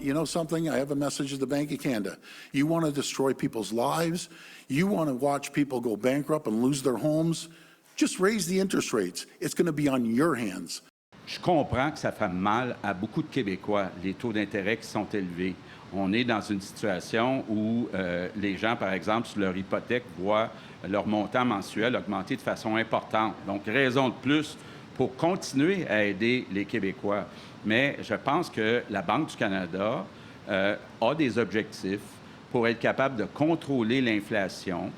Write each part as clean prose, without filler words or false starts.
you know something? I have a message to the Bank of Canada. You want to destroy people's lives? You want to watch people go bankrupt and lose their homes? Just raise the interest rates. It's going to be on your hands. Je comprends que ça fait mal à beaucoup de Québécois, les taux d'intérêt qui sont élevés. On est dans une situation où les gens, par exemple, sur leur hypothèque, voient leur montant mensuel augmenter de façon importante. Donc, raison de plus pour continuer à aider les Québécois. Mais je pense que la Banque du Canada a des objectifs pour être capable de contrôler l'inflation.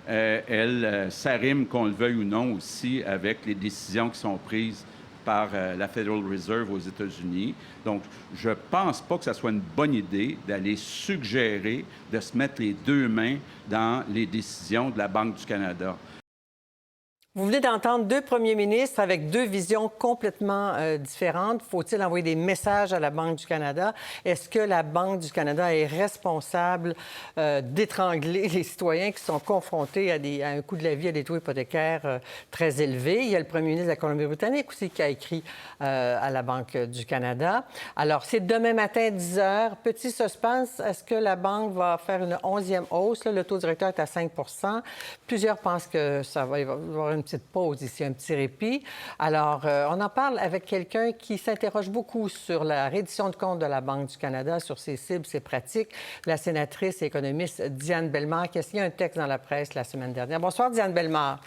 Elle s'arrime, qu'on le veuille ou non, aussi avec les décisions qui sont prises par la Federal Reserve aux États-Unis. Donc, je ne pense pas que ce soit une bonne idée d'aller suggérer de se mettre les deux mains dans les décisions de la Banque du Canada. Vous venez d'entendre deux premiers ministres avec deux visions complètement différentes. Faut-il envoyer des messages à la Banque du Canada? Est-ce que la Banque du Canada est responsable d'étrangler les citoyens qui sont confrontés à un coût de la vie, à des taux hypothécaires très élevés? Il y a le premier ministre de la Colombie-Britannique aussi qui a écrit à la Banque du Canada. Alors, c'est demain matin, 10 heures. Petit suspense, est-ce que la Banque va faire une 11e hausse? Là, le taux directeur est à 5 %. Plusieurs pensent que ça va y avoir une petite pause ici, un petit répit. Alors, on en parle avec quelqu'un qui s'interroge beaucoup sur la reddition de comptes de la Banque du Canada, sur ses cibles, ses pratiques, la sénatrice et économiste Diane Bellemare, qui a signé un texte dans la presse la semaine dernière. Bonsoir, Diane Bellemare.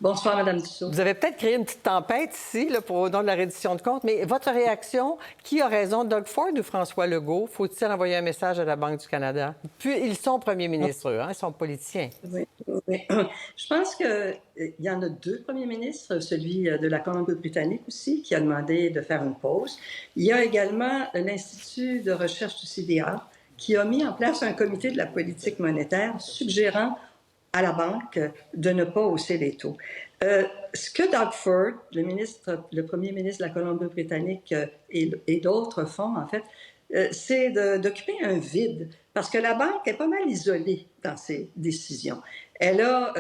Bonsoir, Mme Dussault. Vous avez peut-être créé une petite tempête ici, là, au nom de la reddition de comptes, mais votre réaction, qui a raison, Doug Ford ou François Legault? Faut-il envoyer un message à la Banque du Canada? Puis, ils sont premiers ministres, eux, hein? Ils sont politiciens. Oui. Je pense qu'il y en a deux premiers ministres, celui de la Colombie-Britannique aussi, qui a demandé de faire une pause. Il y a également l'Institut de recherche du CDA qui a mis en place un comité de la politique monétaire suggérant à la Banque de ne pas hausser les taux. Ce que Doug Ford, le premier ministre de la Colombie-Britannique et d'autres font, en fait, c'est d'occuper un vide, parce que la Banque est pas mal isolée dans ses décisions. Elle a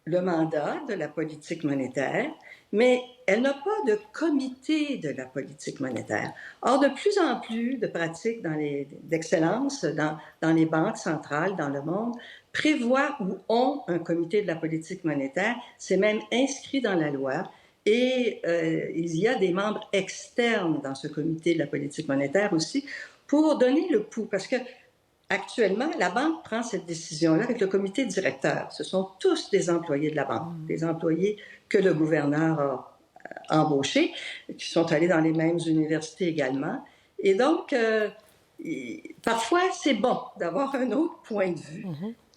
le mandat de la politique monétaire, mais elle n'a pas de comité de la politique monétaire. Or, de plus en plus de pratiques d'excellence dans les banques centrales dans le monde prévoient ou ont un comité de la politique monétaire. C'est même inscrit dans la loi. Et il y a des membres externes dans ce comité de la politique monétaire aussi pour donner le pouls. Parce que actuellement, la Banque prend cette décision-là avec le comité directeur. Ce sont tous des employés de la Banque, des employés que le gouverneur a embauchés, qui sont allés dans les mêmes universités également. Et donc, parfois, c'est bon d'avoir un autre point de vue.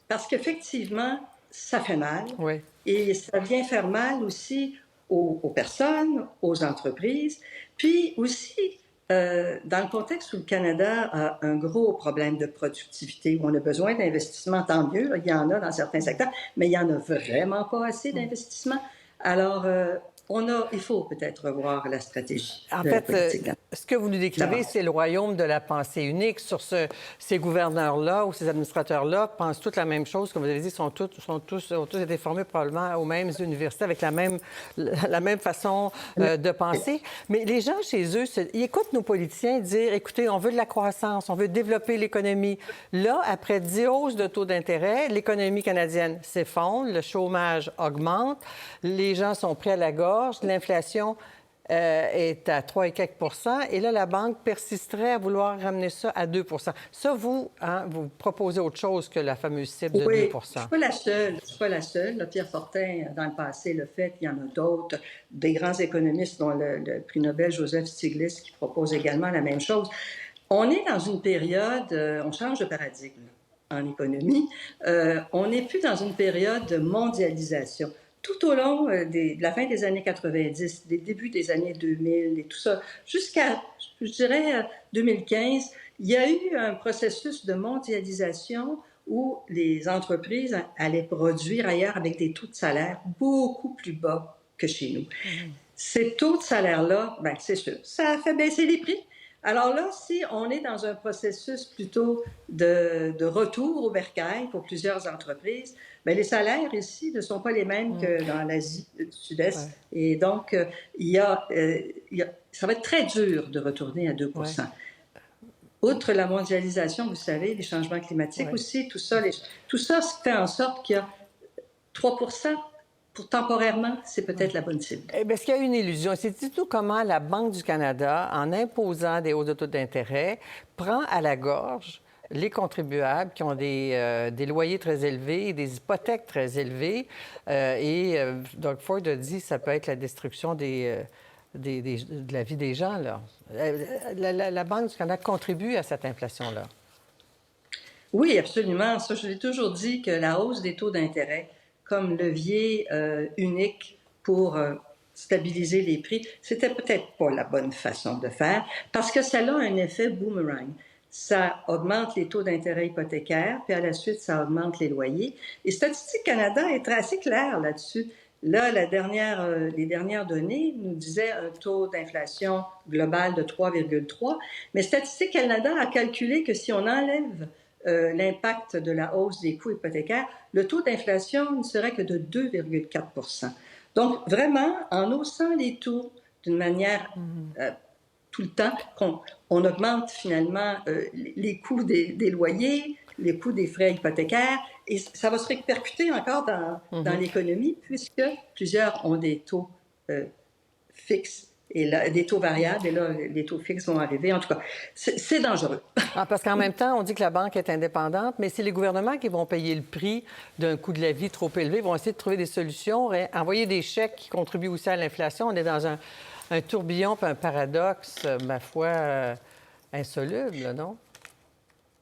Parce qu'effectivement, ça fait mal. Oui. Et ça vient faire mal aussi aux personnes, aux entreprises. Puis aussi, dans le contexte où le Canada a un gros problème de productivité, où on a besoin d'investissement, tant mieux, là, il y en a dans certains secteurs, mais il n'y en a vraiment pas assez d'investissement. Alors, il faut peut-être revoir la stratégie. En fait, ce que vous nous décrivez, c'est le royaume de la pensée unique. Sur ces gouverneurs-là ou ces administrateurs-là pensent toutes la même chose. Comme vous avez dit, ont tous été formés probablement aux mêmes universités avec la même façon de penser. Mais les gens chez eux, ils écoutent nos politiciens dire, écoutez, on veut de la croissance, on veut développer l'économie. Là, après 10 hausses de taux d'intérêt, l'économie canadienne s'effondre, le chômage augmente, les gens sont pris à la gorge, l'inflation est à 3 et quelques %, et là, la Banque persisterait à vouloir ramener ça à 2 %. Ça, vous proposez autre chose que la fameuse cible de 2 %. Je ne suis pas la seule. Là, Pierre Fortin, dans le passé, le fait. Il y en a d'autres, des grands économistes, dont le prix Nobel Joseph Stiglitz, qui propose également la même chose. On est dans une période, on change de paradigme en économie. On n'est plus dans une période de mondialisation. Tout au long de la fin des années 90, des débuts des années 2000 et tout ça, jusqu'à, je dirais, 2015, il y a eu un processus de mondialisation où les entreprises allaient produire ailleurs avec des taux de salaire beaucoup plus bas que chez nous. Ces taux de salaire-là, bien, c'est sûr, ça a fait baisser les prix. Alors là, si on est dans un processus plutôt de retour au bercail pour plusieurs entreprises, bien, les salaires ici ne sont pas les mêmes que dans l'Asie du Sud-Est. Ouais. Et donc, ça va être très dur de retourner à 2 %. Ouais. outre la mondialisation, vous savez, les changements climatiques aussi, tout ça fait en sorte qu'il y a 3 pour temporairement, c'est peut-être la bonne cible. Eh bien, est-ce qu'il y a une illusion? C'est tout comment la Banque du Canada, en imposant des hausses de taux d'intérêt, prend à la gorge les contribuables qui ont des loyers très élevés et des hypothèques très élevées. Doug Ford a dit que ça peut être la destruction de la vie des gens, là. La Banque du Canada contribue à cette inflation-là. Oui, absolument. Ça, je l'ai toujours dit que la hausse des taux d'intérêt comme levier unique pour stabiliser les prix, c'était peut-être pas la bonne façon de faire parce que ça a un effet boomerang. Ça augmente les taux d'intérêt hypothécaires, puis à la suite, ça augmente les loyers. Et Statistique Canada est assez clair là-dessus. Là, les dernières données nous disaient un taux d'inflation global de 3,3, mais Statistique Canada a calculé que si on enlève l'impact de la hausse des coûts hypothécaires, le taux d'inflation ne serait que de 2,4 %. Donc, vraiment, en haussant les taux d'une manière tout le temps, on augmente finalement les coûts des loyers, les coûts des frais hypothécaires, et ça va se répercuter encore dans l'économie, puisque plusieurs ont des taux fixes et là, des taux variables, et là, les taux fixes vont arriver. En tout cas, c'est dangereux. Parce qu'en même temps, on dit que la banque est indépendante, mais c'est les gouvernements qui vont payer le prix d'un coût de la vie trop élevé, vont essayer de trouver des solutions, envoyer des chèques qui contribuent aussi à l'inflation. On est dans un tourbillon puis un paradoxe, ma foi, insoluble, non?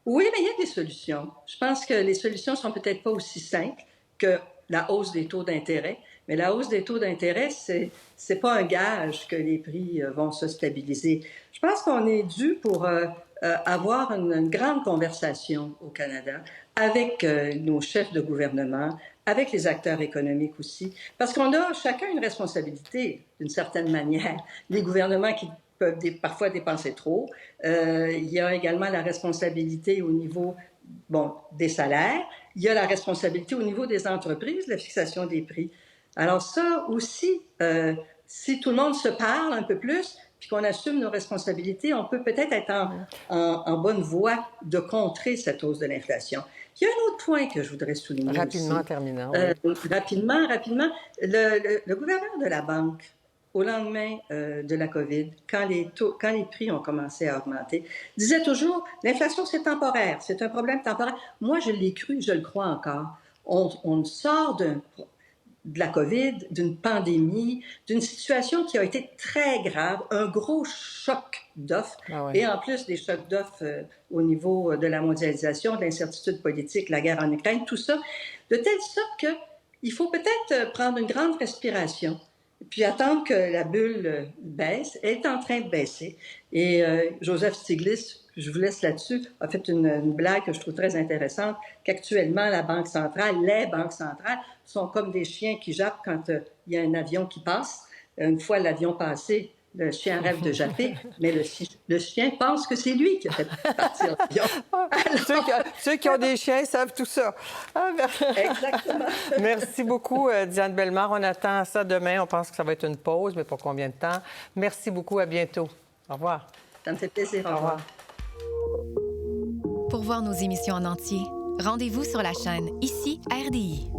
Oui, mais il y a des solutions. Je pense que les solutions sont peut-être pas aussi simples que la hausse des taux d'intérêt, mais la hausse des taux d'intérêt, c'est pas un gage que les prix vont se stabiliser. Je pense qu'on est dû pour avoir une grande conversation au Canada avec nos chefs de gouvernement, avec les acteurs économiques aussi, parce qu'on a chacun une responsabilité d'une certaine manière. Les gouvernements qui peuvent parfois dépenser trop. Il y a également la responsabilité au niveau des salaires. Il y a la responsabilité au niveau des entreprises, la fixation des prix. Alors ça aussi, si tout le monde se parle un peu plus, puis qu'on assume nos responsabilités, on peut peut-être être en bonne voie de contrer cette hausse de l'inflation. Il y a un autre point que je voudrais souligner. Rapidement, aussi. en terminant. Rapidement. Le gouverneur de la Banque, au lendemain de la COVID, quand les prix ont commencé à augmenter, disait toujours « l'inflation, c'est temporaire, c'est un problème temporaire ». Moi, je l'ai cru, je le crois encore. On sort de la COVID, d'une pandémie, d'une situation qui a été très grave, un gros choc d'offres, et en plus des chocs d'offres au niveau de la mondialisation, de l'incertitude politique, la guerre en Ukraine, tout ça, de telle sorte qu'il faut peut-être prendre une grande respiration, puis attendre que la bulle baisse. Elle est en train de baisser. Et Joseph Stiglitz, je vous laisse là-dessus, a fait une blague que je trouve très intéressante, qu'actuellement, les banques centrales sont comme des chiens qui jappent quand il y a un avion qui passe. Une fois l'avion passé, le chien rêve de japper, mais le chien pense que c'est lui qui a fait partir l'avion. Ceux qui ont des chiens savent tout ça. Exactement. Merci beaucoup, Diane Bellemare. On attend ça demain. On pense que ça va être une pause, mais pour combien de temps? Merci beaucoup. À bientôt. Au revoir. Ça me fait plaisir. Au revoir. Pour voir nos émissions en entier, rendez-vous sur la chaîne Ici RDI.